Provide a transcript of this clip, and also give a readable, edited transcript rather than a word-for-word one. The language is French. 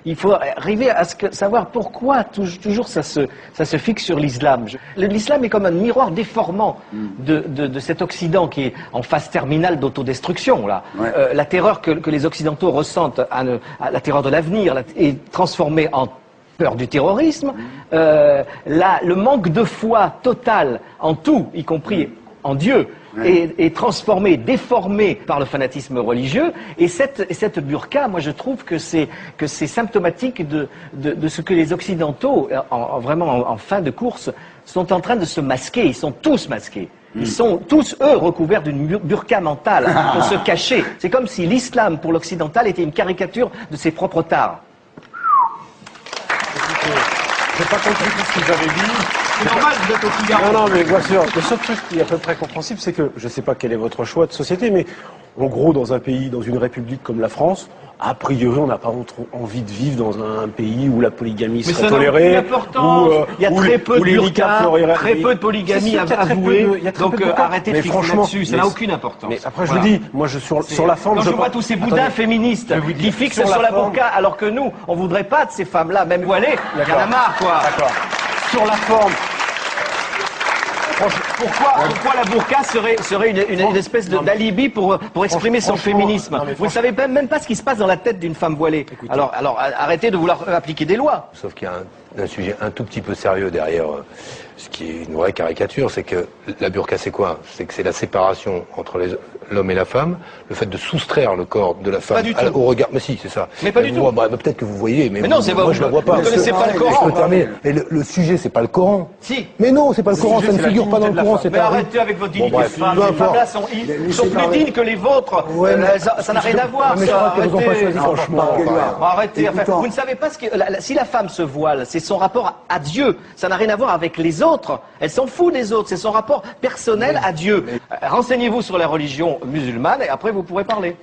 Il faut arriver à savoir pourquoi toujours ça se fixe sur l'islam. L'islam est comme un miroir déformant de cet Occident qui est en phase terminale d'autodestruction. Ouais. La terreur que les Occidentaux ressentent, la terreur de l'avenir, est transformée en peur du terrorisme. Le manque de foi total en tout, y compris en Dieu, est transformé, déformé par le fanatisme religieux. Et cette burqa, moi je trouve que c'est symptomatique de ce que les Occidentaux, vraiment en fin de course, sont en train de se masquer. Ils sont tous masqués. Ils sont tous, eux, recouverts d'une burqa mentale pour se cacher. C'est comme si l'islam, pour l'occidental, était une caricature de ses propres tares. J'ai pas compris tout ce qu'ils avaient dit. C'est normal, vous êtes au Figaro. Non, mais bien sûr. Le seul truc qui est à peu près compréhensible, c'est que, je sais pas quel est votre choix de société, mais en gros, dans un pays, dans une république comme la France, a priori, on n'a pas trop envie de vivre dans un pays où la polygamie serait tolérée. Il y a très peu de burqa, très peu de polygamie avouée. Donc arrêtez de fixer là-dessus, ça n'a aucune importance. Mais après, je vous dis, moi, sur la forme... Quand je vois tous ces boudins féministes qui fixent sur la burqa, alors que nous, on voudrait pas de ces femmes-là, même voilées, il y en a marre, quoi. D'accord. Sur la forme... Pourquoi la burqa serait une espèce d'alibi pour exprimer son féminisme? Vous ne savez même pas ce qui se passe dans la tête d'une femme voilée. Alors arrêtez de vouloir appliquer des lois. Sauf qu'il y a un sujet un tout petit peu sérieux derrière ce qui est une vraie caricature, c'est que la burqa c'est quoi? C'est que c'est la séparation entre l'homme et la femme, le fait de soustraire le corps de la femme au regard. Mais si, c'est ça. Mais pas du tout. Peut-être que vous voyez, mais non, c'est moi je ne le vois pas. Vous ne connaissez pas le Coran. Et le sujet, c'est pas le Coran. Si. Mais non, c'est pas le Coran, ça ne figure pas dans le Coran. Mais arrêtez avec votre dignité de femme. Les femmes-là sont plus dignes que les vôtres. Ça n'a rien à voir. Mais je crois qu'elles n'ont pas choisi, franchement. Arrêtez. Vous ne savez pas ce que... Si la femme se voile, c'est son rapport à Dieu. Ça n'a rien à voir avec les autres. Elle s'en fout des autres. C'est son rapport personnel à Dieu. Renseignez-vous sur la religion musulmane et après vous pourrez parler.